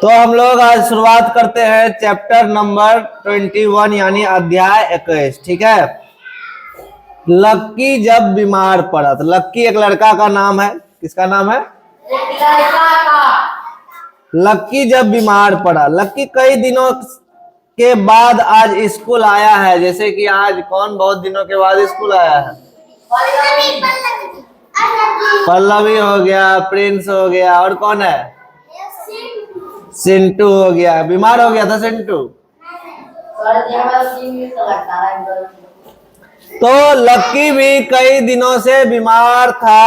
तो हम लोग आज शुरुआत करते हैं चैप्टर नंबर 21 यानी अध्याय 21। ठीक है। लक्की जब बीमार पड़ा। तो लक्की एक लड़का का नाम है। किसका नाम है? लड़का का। लक्की जब बीमार पड़ा। लक्की कई दिनों के बाद आज स्कूल आया है। जैसे कि आज कौन बहुत दिनों के बाद स्कूल आया है? पल्लवी हो गया, प्रिंस हो गया, और कौन है? सिंटू हो गया। बीमार हो गया था सिंटू। तो लक्की भी कई दिनों से बीमार था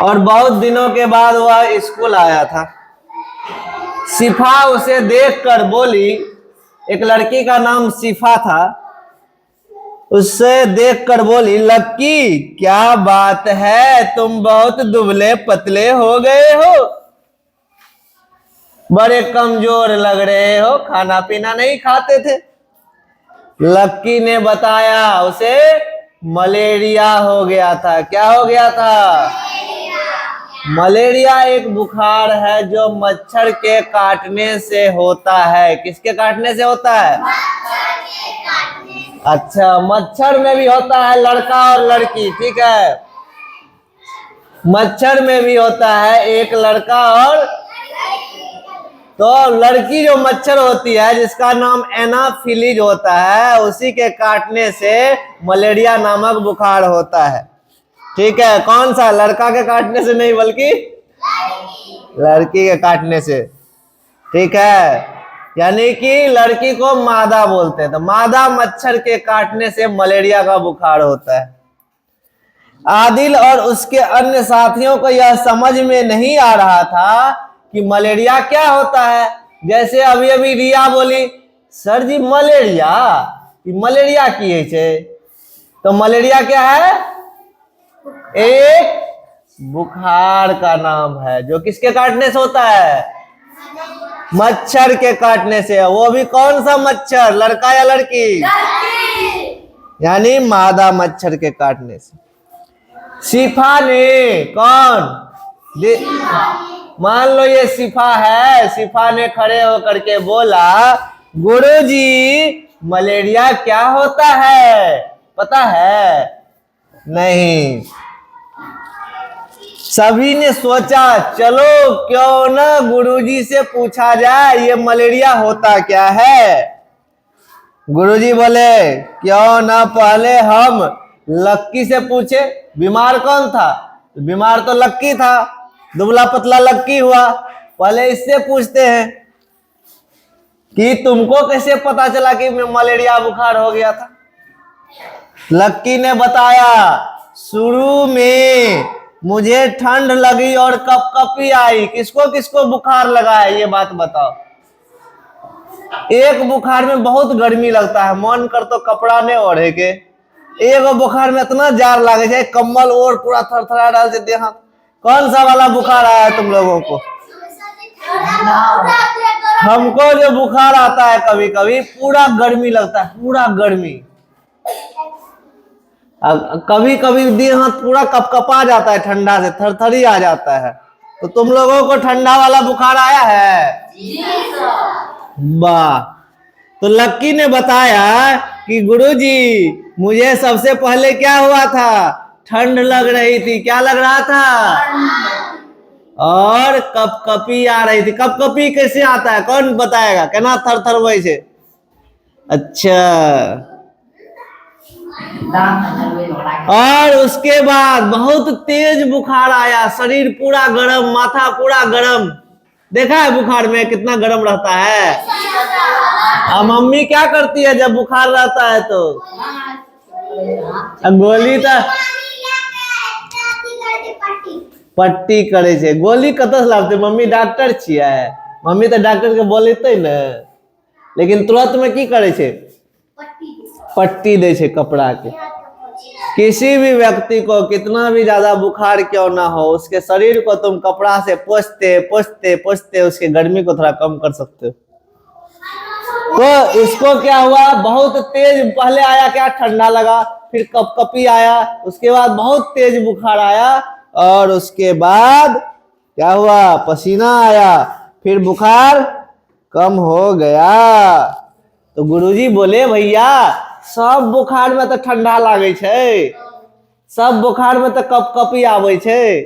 और बहुत दिनों के बाद वह स्कूल आया था। सिफा उसे देखकर बोली, एक लड़की का नाम सिफा था, उससे देखकर बोली, लक्की क्या बात है, तुम बहुत दुबले पतले हो गए हो, बड़े कमजोर लग रहे हो, खाना पीना नहीं खाते थे। लक्की ने बताया उसे मलेरिया हो गया था। क्या हो गया था? मलेरिया एक बुखार है जो मच्छर के काटने से होता है। किसके काटने से होता है? अच्छा, मच्छर में भी होता है लड़का और लड़की। ठीक है, मच्छर में भी होता है एक लड़का और। तो लड़की जो मच्छर होती है जिसका नाम एनाफिलीज होता है, उसी के काटने से मलेरिया नामक बुखार होता है। ठीक है, कौन सा? लड़का के काटने से नहीं बल्कि लड़की के काटने से। ठीक है, यानी कि लड़की को मादा बोलते हैं। तो मादा मच्छर के काटने से मलेरिया का बुखार होता है। आदिल और उसके अन्य साथियों को यह समझ में नहीं आ रहा था कि मलेरिया क्या होता है। जैसे अभी अभी रिया बोली, सर जी मलेरिया, मलेरिया की है। तो मलेरिया क्या है? एक बुखार का नाम है जो किसके काटने से होता है? मच्छर के काटने से। वो भी कौन सा मच्छर? लड़का या लड़की? यानी मादा मच्छर के काटने से। सिफा ने, कौन? मान लो ये सिफा है। सिफा ने खड़े होकर के बोला, गुरुजी मलेरिया क्या होता है, पता है? नहीं। सभी ने सोचा चलो क्यों ना गुरुजी से पूछा जाए ये मलेरिया होता क्या है। गुरुजी बोले क्यों ना पहले हम लक्की से पूछे। बीमार कौन था? बीमार तो लक्की था, दुबला पतला लक्की हुआ। पहले इससे पूछते हैं कि तुमको कैसे पता चला कि मलेरिया बुखार हो गया था। लक्की ने बताया, शुरू में मुझे ठंड लगी और कपकपी आई। किसको किसको बुखार लगा है ये बात बताओ। एक बुखार में बहुत गर्मी लगता है, मन कर तो कपड़ा ने ओढ़े के। एक बुखार में इतना जार लगे जाए कम्बल ओढ़ पूरा थरथरा डाल देते हैं। कौन सा वाला बुखार आया है तुम लोगों को? हमको जो बुखार आता है कभी कभी पूरा गर्मी लगता है, पूरा गर्मी। कभी कभी दिन हाथ पूरा कपकपा जाता है, ठंडा से थरथरी आ जाता है। तो तुम लोगों को ठंडा वाला बुखार आया है? वाह। तो लक्की ने बताया कि गुरुजी मुझे सबसे पहले क्या हुआ था? ठंड लग रही थी। क्या लग रहा था? और कपकपी आ रही थी। कपकपी कैसे आता है कौन बताएगा? कहना थरथर वैसे। अच्छा, और उसके बाद बहुत तेज बुखार आया, शरीर पूरा गर्म, माथा पूरा गर्म। देखा है बुखार में कितना गर्म रहता है? अब मम्मी क्या करती है जब बुखार रहता है तो? गोली तो पट्टी करे छे। गोली कतऽ से लाते? मम्मी डॉक्टर छियै, मम्मी तो डॉक्टर के बोलते न, लेकिन तुरंत में की करे छे? पट्टी दे छे कपड़ा के। किसी भी व्यक्ति को कितना भी ज्यादा बुखार क्यों ना हो, उसके शरीर को तुम कपड़ा से पोंछते पोंछते पोंछते उसकी गर्मी को थोड़ा कम कर सकते हो। तो इसको क्या हुआ? बहुत तेज पहले आया, क्या ठंडा लगा, फिर कपकपी आया, उसके बाद बहुत तेज बुखार आया, और उसके बाद क्या हुआ, पसीना आया, फिर बुखार कम हो गया। तो गुरुजी बोले भैया सब बुखार में तो ठंडा लागे छे, सब बुखार में तो कपकपी आवे छे,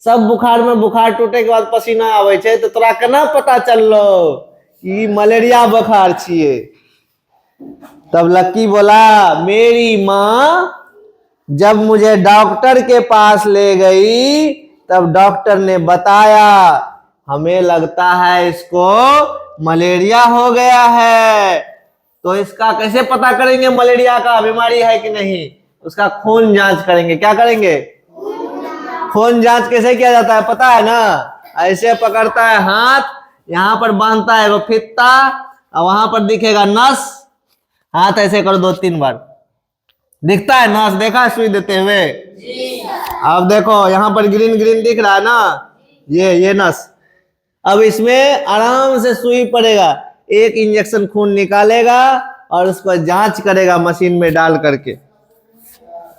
सब बुखार में बुखार टूटे के बाद पसीना आवे छे, तो तोरा केना पता चललो कि मलेरिया बुखार छिए। तब लक्की बोला मेरी माँ जब मुझे डॉक्टर के पास ले गई तब डॉक्टर ने बताया हमें लगता है इसको मलेरिया हो गया है। तो इसका कैसे पता करेंगे मलेरिया का बीमारी है कि नहीं, उसका खून जांच करेंगे। क्या करेंगे, खून जांच कैसे किया जाता है पता है ना, ऐसे पकड़ता है हाथ, यहाँ पर बांधता है वो फीता और वहां पर दिखेगा नस, हाथ ऐसे कर दो 3 बार, दिखता है नस, देखा सुई देते हुए। अब देखो यहाँ पर ग्रीन ग्रीन दिख रहा है ना, ये नस। अब इसमें आराम से सुई पड़ेगा, एक इंजेक्शन खून निकालेगा और उसको जांच करेगा मशीन में डाल करके,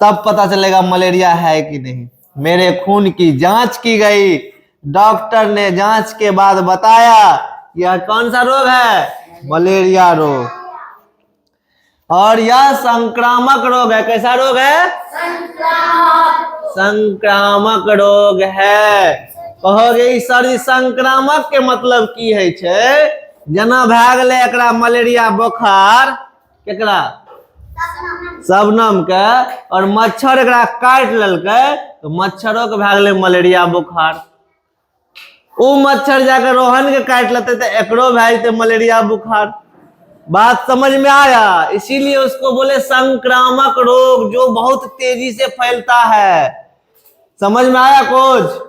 तब पता चलेगा मलेरिया है कि नहीं। मेरे खून की जांच की गई, डॉक्टर ने जांच के बाद बताया यह कौन सा रोग है, मलेरिया रोग। और यह संक्रामक रोग है। कैसा रोग है, संक्रामक रोग है। कहोगे सर संक्रामक के मतलब की है छे, जना भए गेलै एकरा मलेरिया बुखार, केकरा, शबनम के, और मच्छर एकरा काट लेलकै तो मच्छरों के भए गेलै मलेरिया बुखार। उ मच्छर जाकर रोहन के काट लेते तो एकरो भए जेतै मलेरिया बुखार। बात समझ में आया, इसीलिए उसको बोले संक्रामक रोग जो बहुत तेजी से फैलता है। समझ में आया कुछ?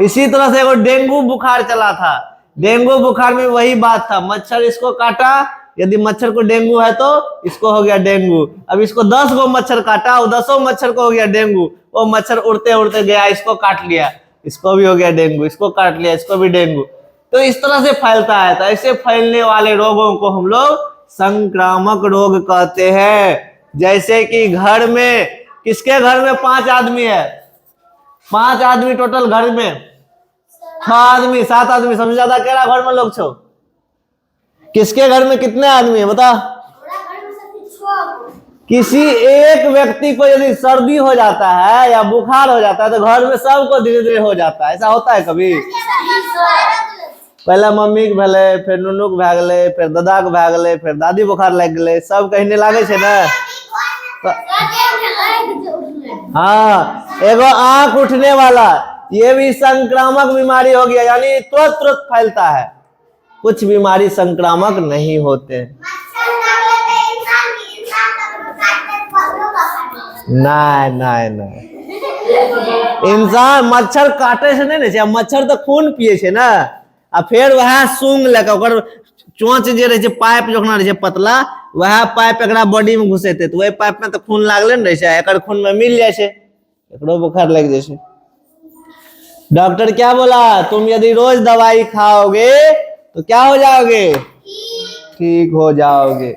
इसी तरह से एगो डेंगू बुखार चला था, डेंगू बुखार में वही बात था, मच्छर इसको काटा, यदि मच्छर को डेंगू है तो इसको हो गया डेंगू। अब इसको 10 गो मच्छर काटा, वो 10 मच्छर को हो गया डेंगू, वो मच्छर उड़ते उड़ते गया, इसको काट लिया, इसको भी हो गया डेंगू, इसको काट लिया, इसको भी डेंगू। तो इस तरह से फैलता है। तो ऐसे फैलने वाले रोगों को हम लोग संक्रामक रोग कहते हैं। जैसे कि घर में, किसके घर में 5 आदमी है, 5 आदमी टोटल घर में, 6 आदमी 7 आदमी, सबसे ज्यादा केरा घर में लोग छो, किसके घर में कितने आदमी है बता। किसी एक व्यक्ति को यदि सर्दी हो जाता है या बुखार हो जाता है तो घर में सबको धीरे धीरे हो जाता है। ऐसा होता है कभी? पहले मम्मी के भेले, फिर नुनू के भए गेले, फिर दादा के भए गेले, फिर दादी बुखार लग गेले, सब कहने लागे छे ना। हाँ, एगो आंख उठने वाला, ये भी संक्रामक बीमारी हो गया, यानी तुरंत तुरंत फैलता है। कुछ बीमारी संक्रामक नहीं होते। नहीं नहीं नहीं, इंसान मच्छर काटे से नहीं ने, मच्छर तो खून पिए छे ना, आ फिर वह सूंघ लेके ओकर चोंच जे रहे छे, पाइप जोखना रहे छे पतला, वह पाइप एकरा बॉडी में घुसेते, तो वही पाइप में तो खून लागले न रहे छे, एकर खून में मिल जाए छे, एकरो बुखार लग जाए छे। डॉक्टर क्या बोला, तुम यदि रोज दवाई खाओगे तो क्या हो जाओगे, ठीक हो जाओगे।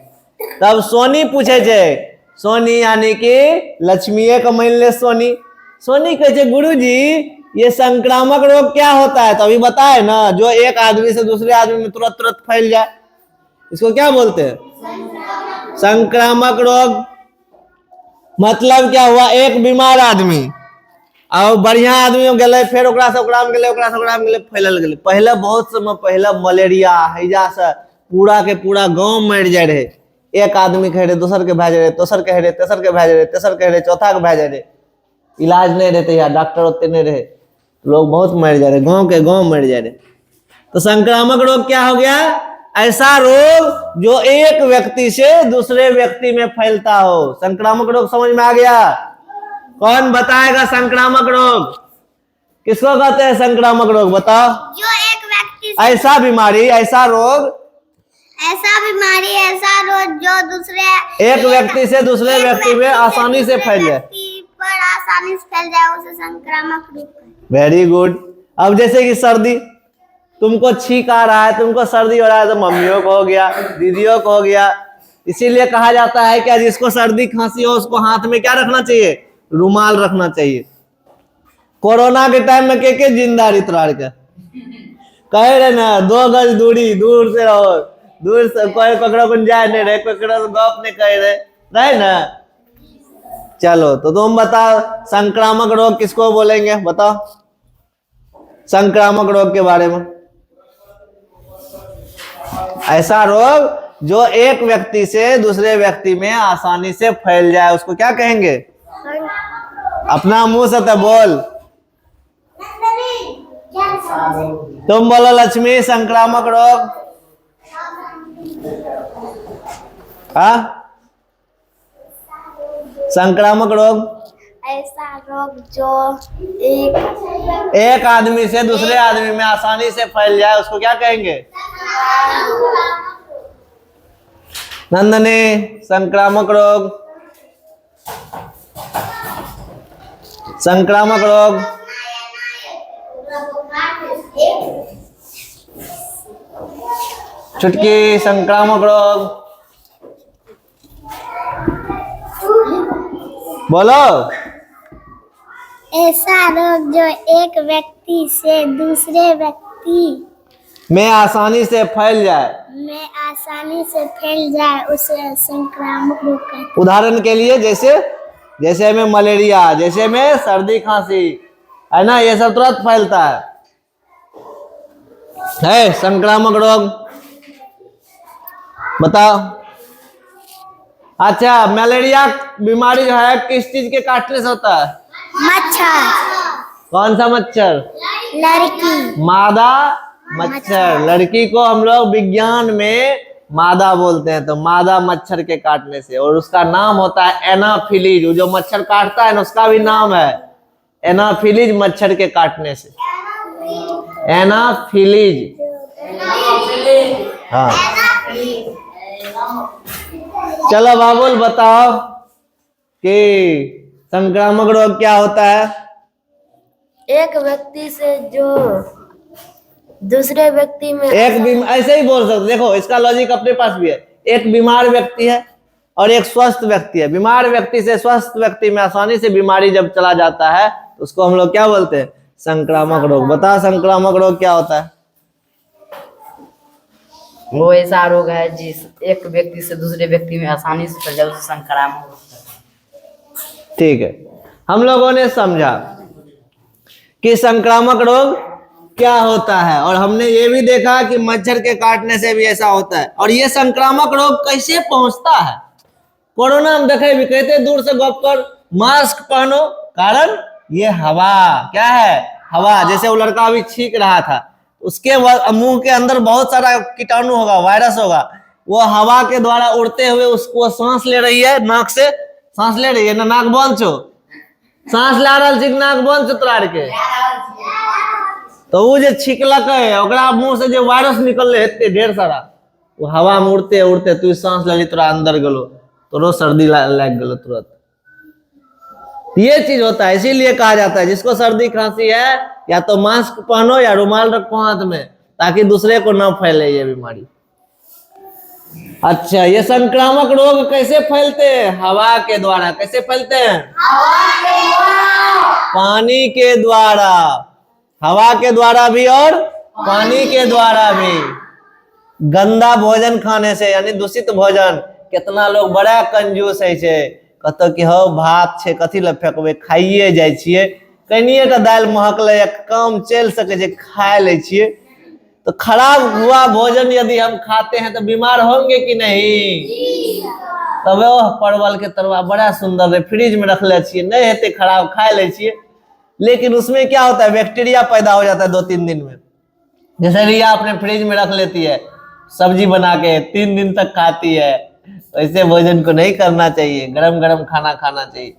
तब सोनी पूछे छे, सोनी यानी कि लक्ष्मीए का मान ले सोनी, सोनी कहे छे गुरुजी ये संक्रामक रोग क्या होता है? तो अभी बताए ना, जो एक आदमी से दूसरे आदमी में तुरंत तुरंत फैल जाए, इसको क्या बोलते हैं, संक्रामक रोग। मतलब क्या हुआ, एक बीमार आदमी और बढ़िया आदमी में गेले, फिर ओकरा से ओकरा में गेले, ओकरा से ओकरा में गेले, फैलल गेले। पहले बहुत समय पहले मलेरिया हैजा से पूरा के पूरा गांव मर जाए रहे, एक आदमी कहे रहे, दोसर के भए जाए रहे, दोसर कहे रहे, तेसर के भए जाए रहे, तेसर कहे रहे, चौथा के भए जाए रहे, इलाज नहीं रहते या डॉक्टर होते नहीं रहे, लोग बहुत मर जा रहे, गांव के गांव मर जा रहे। तो संक्रामक रोग क्या हो गया, ऐसा रोग जो एक व्यक्ति से दूसरे व्यक्ति में फैलता हो। संक्रामक रोग समझ में आ गया? कौन बताएगा संक्रामक रोग किसको कहते हैं? संक्रामक रोग बताओ। जो एक व्यक्ति से, ऐसा बीमारी, ऐसा रोग, ऐसा बीमारी, ऐसा रोग जो दूसरे एक व्यक्ति से दूसरे व्यक्ति में आसानी से फैल जाए, पर आसानी से फैल जाए, उसे संक्रामक रोग। Very good. अब जैसे कि सर्दी, तुमको छींक आ रहा है, तुमको सर्दी हो रहा है, तो मम्मियों को हो गया, दीदियों को हो गया। इसीलिए कहा जाता है कि जिसको सर्दी खांसी हो उसको हाथ में क्या रखना चाहिए, रुमाल रखना चाहिए। कोरोना के टाइम में के जिंदा रही तोरार के कहे रहे ना 2 गज दूरी, दूर से रहो, दूर से कोई ककड़ो को जाए नहीं रहे, ककड़ो से गप नहीं कहे रहे ना। चलो तो तुम बताओ संक्रामक रोग किसको बोलेंगे, बताओ संक्रामक रोग के बारे में। ऐसा रोग जो एक व्यक्ति से दूसरे व्यक्ति में आसानी से फैल जाए उसको क्या कहेंगे? अपना मुंह से तो बोल, तुम बोलो लक्ष्मी संक्रामक रोग। हाँ संक्रामक रोग ऐसा रोग जो एक आदमी से दूसरे आदमी में आसानी से फैल जाए उसको क्या कहेंगे? नंदनी संक्रामक रोग, संक्रामक रोग चुटकी संक्रामक रोग बोलो। ऐसा रोग जो एक व्यक्ति से दूसरे व्यक्ति में आसानी से फैल जाए उसे संक्रामक रोग कहते हैं। उदाहरण के लिए जैसे में मलेरिया, जैसे में सर्दी खांसी है ना, ये सब तुरंत फैलता है संक्रामक रोग। बताओ। अच्छा मलेरिया बीमारी जो है किस चीज के काटने से होता है? मच्छर। कौन सा मच्छर? लड़की। मादा मच्छर। लड़की को हम लोग विज्ञान में मादा बोलते हैं, तो मादा मच्छर के काटने से, और उसका नाम होता है एनाफिलीज। जो मच्छर काटता है ना उसका भी नाम है एनाफिलीज, मच्छर के काटने से एनाफिलीज। हाँ चलो बाबुल बताओ कि संक्रामक रोग क्या होता है? एक व्यक्ति से जो दूसरे व्यक्ति में ऐसे ही बोल सकते, देखो इसका लॉजिक अपने पास भी है। एक बीमार व्यक्ति है और एक स्वस्थ व्यक्ति है। बीमार व्यक्ति से स्वस्थ व्यक्ति में आसानी से बीमारी जब चला जाता है तो उसको हम लोग क्या बोलते हैं? संक्रामक रोग। बता संक्रामक रोग क्या होता है? वो ऐसा रोग है जिस एक व्यक्ति से दूसरे व्यक्ति में आसानी से फैल जाए उसे संक्रामक रोग कहते हैं। ठीक है, हम लोगों ने समझा कि संक्रामक रोग क्या होता है, और हमने ये भी देखा कि मच्छर के काटने से भी ऐसा होता है। और ये संक्रामक रोग कैसे पहुंचता है? कोरोना हम देखे भी कहते दूर से गप कर, मास्क पहनो, कारण ये हवा क्या है? हवा। जैसे वो लड़का अभी छींक रहा था, उसके मुंह के अंदर बहुत सारा कीटाणु होगा, वायरस होगा, वो हवा के द्वारा उड़ते हुए उसको सांस ले रही है, नाक से सांस ले रही है ना, नाक बंद छो, सांस ला रहा है, नाक बंद छो तोरा के, तो वो जो छिकलक है ओकरा मुंह से जो वायरस निकल रहे ढेर सारा, वो हवा में उड़ते उड़ते तू सांस ले ली, तोरा अंदर गलो, तोरो सर्दी लग गलो तुरंत। ये चीज होता है, इसीलिए कहा जाता है जिसको सर्दी खांसी है या तो मास्क पहनो या रुमाल रखो हाथ में, ताकि दूसरे को न फैले ये बीमारी। अच्छा, ये संक्रामक रोग कैसे फैलते हैं? हवा के द्वारा। कैसे फैलते हैं? पानी के द्वारा। हवा के द्वारा भी और पानी के द्वारा भी। गंदा भोजन खाने से, यानी दूषित भोजन। कितना लोग बड़ा कंजूस है छे, कहते कि हो भात छे कथी ला फेकबे, खाइए जाय छिए, कनिए टा दाल महकले काम चल सके जे खा ले छिए। तो खराब हुआ भोजन यदि हम खाते हैं तो बीमार होंगे कि नहीं? तब वो परवल के तरुआ बड़ा सुंदर है, फ्रिज में रख ले छिए, नहीं हेते खराब, खा ले छिए, लेकिन उसमें क्या होता है? बैक्टीरिया पैदा हो जाता है 2-3 दिन में। जैसे रिया अपने फ्रिज में रख लेती है सब्जी बना के, 3 दिन तक खाती है, ऐसे भोजन को नहीं करना चाहिए, गरम गरम खाना खाना चाहिए।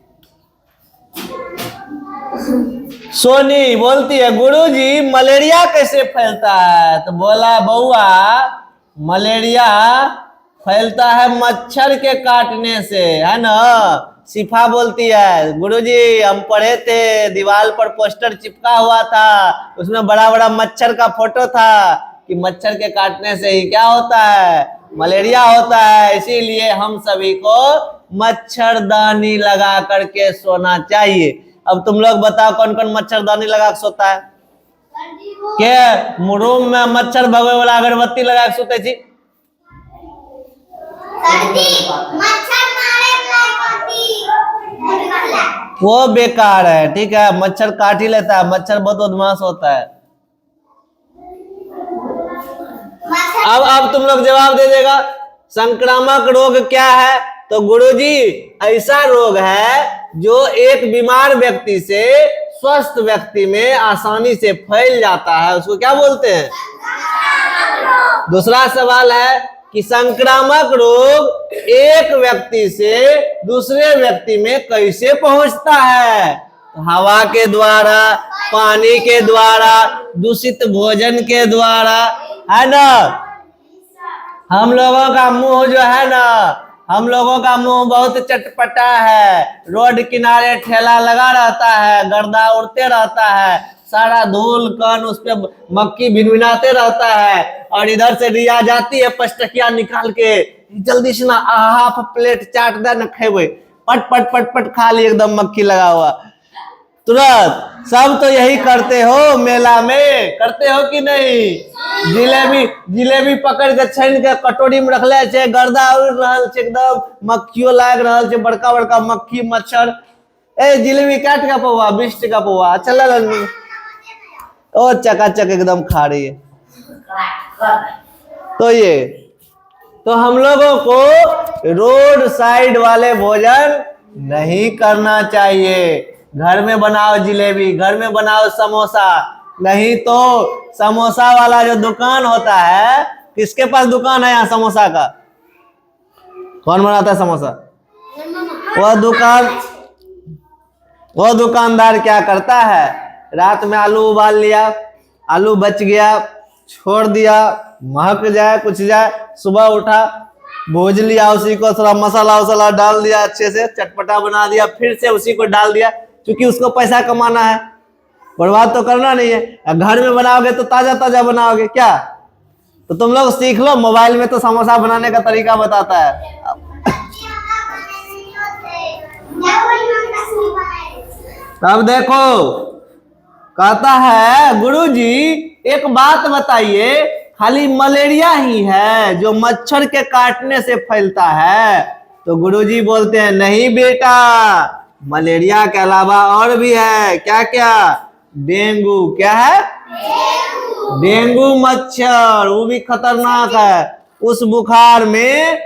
सोनी बोलती है गुरुजी मलेरिया कैसे फैलता है? तो बोला बउआ मलेरिया फैलता है मच्छर के काटने से, है ना। शिफा बोलती है गुरुजी हम पढ़े थे, दीवार पर पोस्टर चिपका हुआ था, उसमें बड़ा बड़ा मच्छर का फोटो था कि मच्छर के काटने से ही क्या होता है? मलेरिया होता है। इसीलिए हम सभी को मच्छरदानी लगा करके सोना चाहिए। अब तुम लोग बताओ कौन कौन मच्छरदानी लगा के सोता है? के रूम में मच्छर भगे वाला अगरबत्ती लगा के सोते छी? वो बेकार है, ठीक है, मच्छर काट ही लेता है, मच्छर बहुत बदमाश होता है। अब तुम लोग जवाब दे देगा संक्रामक रोग क्या है? तो गुरुजी ऐसा रोग है जो एक बीमार व्यक्ति से स्वस्थ व्यक्ति में आसानी से फैल जाता है, उसको क्या बोलते हैं? दूसरा सवाल है कि संक्रामक रोग एक व्यक्ति से दूसरे व्यक्ति में कैसे पहुंचता है? हवा के द्वारा, पानी के द्वारा, दूषित भोजन के द्वारा, है ना? हम लोगों का मुंह जो है ना, हम लोगों का मुंह बहुत चटपटा है, रोड किनारे ठेला लगा रहता है, गर्दा उड़ते रहता है, सारा धूल कण उस पे मक्खी भिनभिनाते रहता है, और इधर से रिया जाती है 5 टकिया निकाल के, जल्दी से ना हाफ प्लेट चाट दे न खेबे, पट पट पट पट खा ली, एकदम मक्खी लगा हुआ तुरंत। सब तो यही करते हो मेला में, करते हो कि नहीं? जिलेबी पकड़ के छान के कटोरी में रखले छे, गर्दा उड़ रहल छे, एकदम मक्खियों लाग रहल छे, बड़का बड़का मक्खी मच्छर। ए जिलेबी क्या टका पौवा? 20 टका पौवा। अच्छा लग ओ चकाचक एकदम खा रही है। तो हम लोगों को रोड साइड वाले भोजन नहीं करना चाहिए। घर में बनाओ जिलेबी, घर में बनाओ समोसा, नहीं तो समोसा वाला जो दुकान होता है, किसके पास दुकान है यहाँ समोसा का? कौन बनाता है समोसा? वो दुकानदार क्या करता है? रात में आलू उबाल लिया, आलू बच गया, छोड़ दिया, महक जाए कुछ जाए, सुबह उठा भूज लिया, उसी को थोड़ा मसाला वसाला डाल दिया, अच्छे से चटपटा बना दिया, फिर से उसी को डाल दिया, क्योंकि उसको पैसा कमाना है, बर्बाद तो करना नहीं है। घर में बनाओगे तो ताजा ताजा बनाओगे क्या? तो तुम लोग सीख लो, मोबाइल में तो समोसा बनाने का तरीका बताता है। अब देखो कहता है गुरुजी एक बात बताइए, खाली मलेरिया ही है जो मच्छर के काटने से फैलता है? तो गुरुजी बोलते हैं नहीं बेटा, मलेरिया के अलावा और भी है। क्या क्या? डेंगू। क्या है? डेंगू मच्छर, वो भी खतरनाक है। उस बुखार में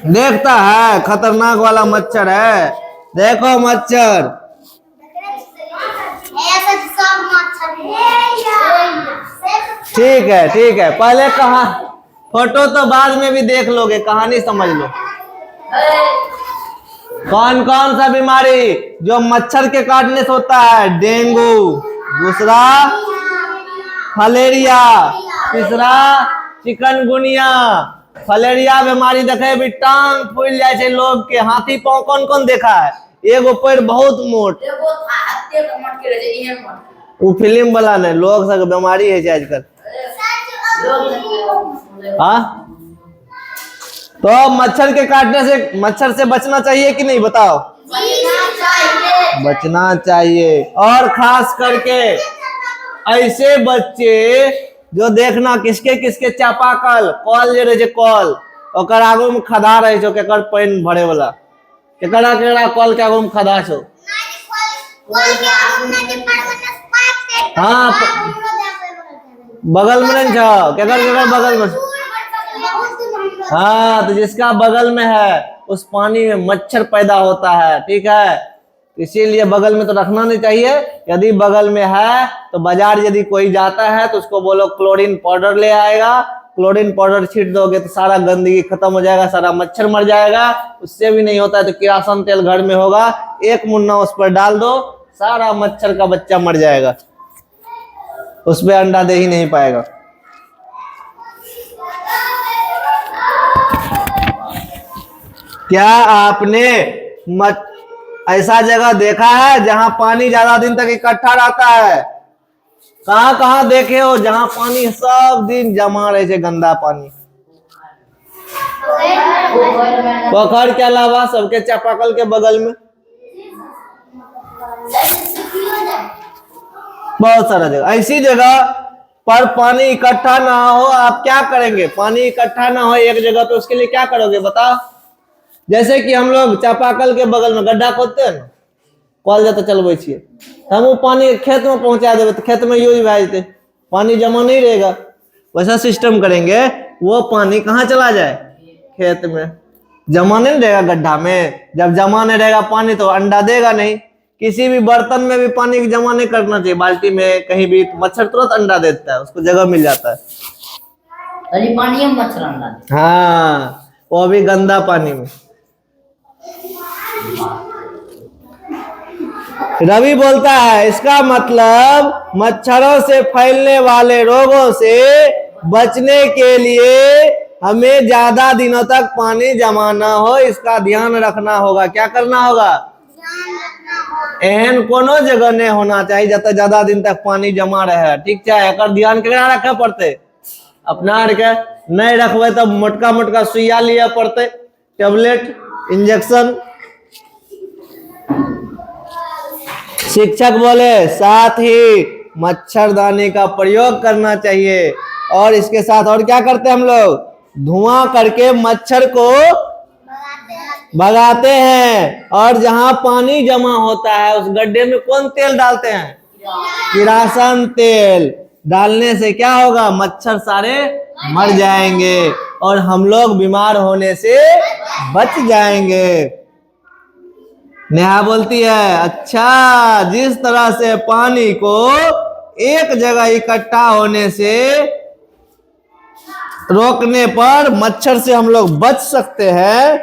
देखता है खतरनाक वाला मच्छर है, देखो मच्छर। ठीक है, पहले कहा फोटो तो बाद में भी देख लोगे, कहानी समझ लो। कौन कौन सा बीमारी जो मच्छर के काटने से होता है? डेंगू, दूसरा मलेरिया, तीसरा चिकनगुनिया। फलेरिया बीमारी देखे भी टांग फूल जाए छे लोग के। हाथी पांव कौन कौन देखा है? एगो पैर बहुत मोट, वो फिल्म वाला नहीं, लोग सब बीमारी है आजकल। हाँ, तो मच्छर के काटने से, मच्छर से बचना चाहिए कि नहीं बताओ? बचना चाहिए। और खास करके ऐसे बच्चे जो देखना किसके किसके चापाकल कल जे रहे कल, ओकर आगू में खदा रहे छो, केकर पानी भरे वाला, केकरा केकरा कल के आगू में खदा छो। हाँ, बगल में नहीं छो, केकर केकर बगल में। हाँ, तो जिसका बगल में है उस पानी में मच्छर पैदा होता है, ठीक है, इसीलिए बगल में तो रखना नहीं चाहिए। यदि बगल में है तो बाजार यदि कोई जाता है तो उसको बोलो क्लोरीन पाउडर ले आएगा, क्लोरीन पाउडर छीट दोगे तो सारा गंदगी खत्म हो जाएगा, सारा मच्छर मर जाएगा। उससे भी नहीं होता है तो किरासन तेल घर में होगा, एक मुन्ना उस पर डाल दो, सारा मच्छर का बच्चा मर जाएगा, उस पर अंडा दे ही नहीं पाएगा। क्या आपने ऐसा जगह देखा है जहां पानी ज्यादा दिन तक इकट्ठा रहता है? कहां कहां देखे हो जहां पानी सब दिन जमा रहे छे, गंदा पानी? पोखर के अलावा सबके चापाकल के बगल में। बहुत सारा जगह, ऐसी जगह पर पानी इकट्ठा ना हो आप क्या करेंगे? पानी इकट्ठा ना हो एक जगह पे, उसके लिए क्या करोगे बताओ? जैसे कि हम लोग चापाकल के बगल में गड्ढा खोदते हैं ना, कल जाता चलबे छिए, हम वो पानी खेत में पहुंचा देवे तो खेत में यूज भए जेते, पानी जमा नहीं रहेगा। वैसा सिस्टम करेंगे, वो पानी कहाँ चला जाए? खेत में। जमा नहीं रहेगा गड्ढा में, जब जमा नहीं रहेगा पानी तो अंडा देगा नहीं। किसी भी बर्तन में भी पानी जमा नहीं करना चाहिए, बाल्टी में कहीं भी, तो मच्छर तुरंत अंडा देता है, उसको जगह मिल जाता है। अरे पानी में मच्छर अंडा देते। हाँ, वो भी गंदा पानी में। रवि बोलता है इसका मतलब मच्छरों से फैलने वाले रोगों से बचने के लिए हमें ज्यादा दिनों तक पानी जमा ना हो, इसका ध्यान रखना होगा। क्या करना होगा? एहन कोनो जगह नहीं होना चाहिए जब तक ज्यादा दिन तक पानी जमा रहे। ठीक है, एकर ध्यान केकरा रखे पड़ते? अपना आर के। नहीं रखबे तो मोटका मोटका सुइया लिया पड़ते, टेबलेट, इंजेक्शन। शिक्षक बोले साथ ही मच्छरदानी का प्रयोग करना चाहिए, और इसके साथ और क्या करते हैं हम लोग? धुआं करके मच्छर को भगाते हैं। और जहां पानी जमा होता है उस गड्ढे में कौन तेल डालते हैं? किरासन तेल डालने से क्या होगा? मच्छर सारे मर जाएंगे और हम लोग बीमार होने से बच जाएंगे। नेहा बोलती है अच्छा, जिस तरह से पानी को एक जगह इकट्ठा होने से रोकने पर मच्छर से हम लोग बच सकते हैं,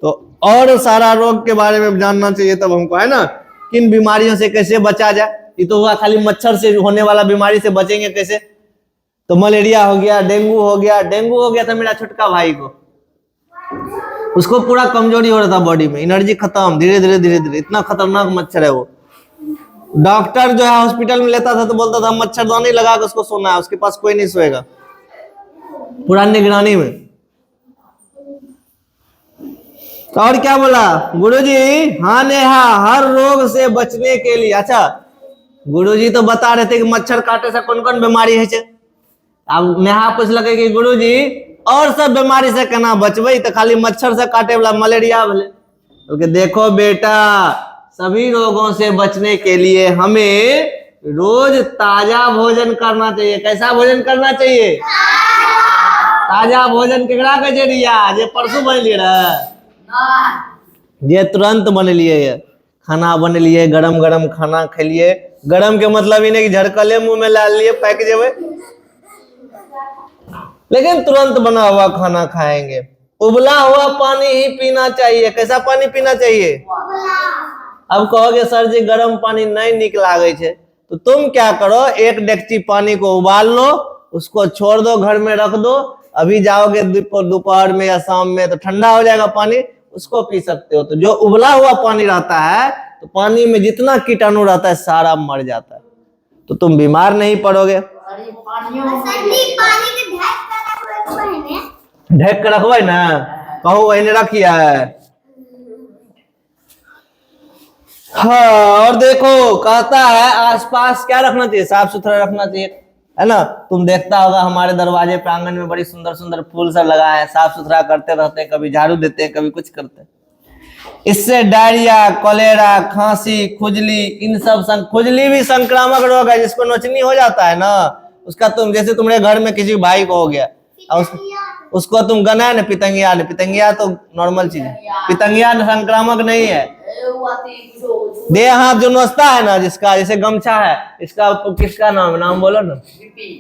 तो और सारा रोग के बारे में जानना चाहिए तब हमको, है ना? किन बीमारियों से कैसे बचा जाए। ये तो हुआ खाली मच्छर से होने वाला बीमारी से बचेंगे कैसे? तो मलेरिया हो गया, डेंगू हो गया। डेंगू हो गया था मेरा छोटका भाई को, उसको पूरा कमजोरी हो रहा था बॉडी में, एनर्जी खत्म, धीरे धीरे धीरे धीरे। इतना खतरनाक मच्छर है वो। डॉक्टर जो है हॉस्पिटल में लेता था तो बोलता था मच्छरदानी लगा के उसको सोना है, उसके पास कोई नहीं सोएगा, पूरा निगरानी में। तो और क्या बोला गुरुजी? हाँ नेहा, हर रोग से बचने के लिए। अच्छा, गुरुजी तो बता रहे थे कि मच्छर काटे से कौन कौन बीमारी है। अब नेहा पूछल कि गुरुजी और सब बीमारी से केना बचबे? तो खाली मच्छर से काटे वाला मलेरिया भले। तो देखो बेटा, सभी रोगों से बचने के लिए हमें रोज ताजा भोजन करना चाहिए। कैसा भोजन करना चाहिए? ताजा भोजन केकरा के जरिया? जे परसों बनलिए रहे, जे तुरंत बनलिए खाना, बनलिए गरम गरम खाना खेलिए। गरम के मतलब ही नहीं कि झड़कले मुंह में ला लिए पैक जेबे, लेकिन तुरंत बना हुआ खाना खाएंगे। उबला हुआ पानी ही पीना चाहिए। कैसा पानी पीना चाहिए? अब कहोगे सर जी गर्म पानी नहीं निक लागे छे, तो तुम क्या करो, एक डेगची पानी को उबाल लो, उसको छोड़ दो, घर में रख दो। अभी जाओगे दोपहर में या शाम में तो ठंडा हो जाएगा पानी, उसको पी सकते हो। तो जो उबला हुआ पानी रहता है, तो पानी में जितना कीटाणु रहता है सारा मर जाता है, तो तुम बीमार नहीं पड़ोगे। ढक के रखबे ना, कहू वही रखिया है। हाँ, और देखो कहता है आसपास क्या रखना चाहिए? साफ सुथरा रखना चाहिए, है ना? तुम देखता होगा हमारे दरवाजे प्रांगण में बड़ी सुंदर सुंदर फूल सब लगा है, साफ सुथरा करते रहते हैं, कभी झाड़ू देते हैं, कभी कुछ करते हैं। इससे डायरिया, कोलेरा, खांसी, खुजली, इन सब खुजली भी संक्रामक रोग है। जिसको नोचनी हो जाता है ना, उसका तुम जैसे तुम्हारे घर में किसी भाई को हो गया और उसको तुम गना ना पितंगिया तो नॉर्मल चीज है, पितंगिया संक्रामक नहीं है। देह हाथ जो नोचता है ना, जिसका जैसे गमछा है, इसका किसका नाम बोलो ना,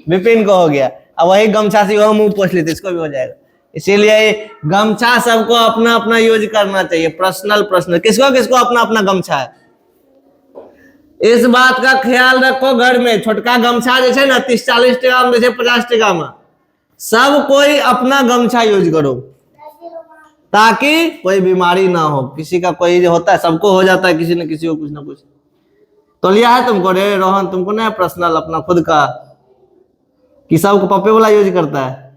विपिन को हो गया, अब वही गमछा से वो मुंह पोछ लेते, इसको भी हो जाएगा। इसीलिए गमछा सबको अपना अपना यूज करना चाहिए, पर्सनल। किसको किसको अपना अपना गमछा है, इस बात का ख्याल रखो। घर में छोटका गमछा जैसे ना 30-40 टका में, जैसे 50 टका में, सब कोई अपना गमछा यूज करो, ताकि कोई बीमारी ना हो। किसी का कोई होता है, सबको हो जाता है, किसी न किसी को कुछ ना कुछ। तो लिया है तुमको रे रोहन, तुमको ना पर्सनल अपना खुद का, कि सबको पप्पे वाला यूज करता है?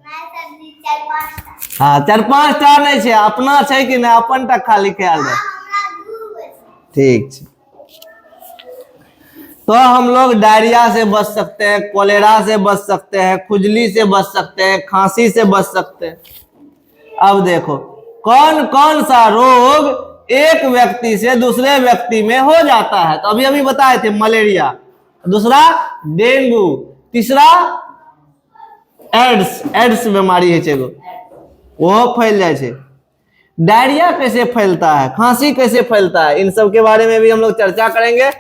हाँ, 4-5 टा नहीं है, अपना है कि नहीं, अपन टा खाली ख्याल रख। ठीक है। तो हम लोग डायरिया से बच सकते हैं, कोलेरा से बच सकते हैं, खुजली से बच सकते हैं, खांसी से बच सकते हैं। अब देखो कौन कौन सा रोग एक व्यक्ति से दूसरे व्यक्ति में हो जाता है। तो अभी अभी बताए थे मलेरिया, दूसरा डेंगू, तीसरा एड्स बीमारी है चेगो वो फैल जाए छे। डायरिया कैसे फैलता है, खांसी कैसे फैलता है, इन सब के बारे में भी हम लोग चर्चा करेंगे।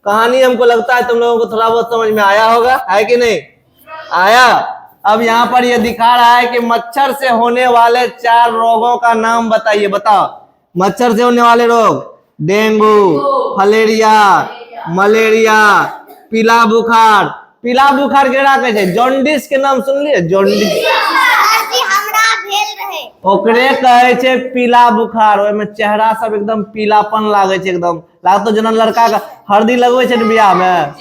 कहानी हमको लगता है तुम लोगों को थोड़ा बहुत समझ में आया होगा, है कि नहीं आया। अब यहाँ पर ये दिखा रहा है कि मच्छर से होने वाले 4 रोगों का नाम बताइए। बताओ मच्छर से होने वाले रोग, डेंगू, फलेरिया, मलेरिया, पीला बुखार। पीला बुखार केड़ा कहै छै? जॉन्डिस के नाम सुन लिए? जॉन्डिस ओकरे कहे छै पीला बुखार। ओय में चेहरा सब एकदम पीलापन लागे छै, एकदम लागतो जेना लड़का का हल्दी लगवे छै न बियाह में।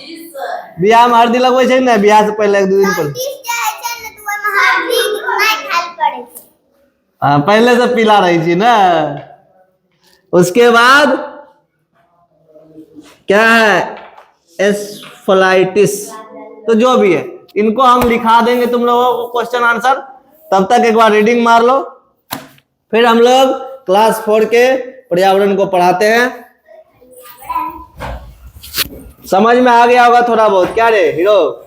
बियाह में हल्दी लगवे छै न, बियाह से पहले 1-2 दिन पहले पहले से पीला रही थी ना। उसके बाद क्या है? एस्फलाइटिस। तो जो भी है इनको हम लिखा देंगे तुम लोगों को क्वेश्चन आंसर। तब तक एक बार रीडिंग मार लो, फिर हम लोग क्लास 4 के पर्यावरण को पढ़ाते हैं। समझ में आ गया होगा थोड़ा बहुत, क्या रे हीरो?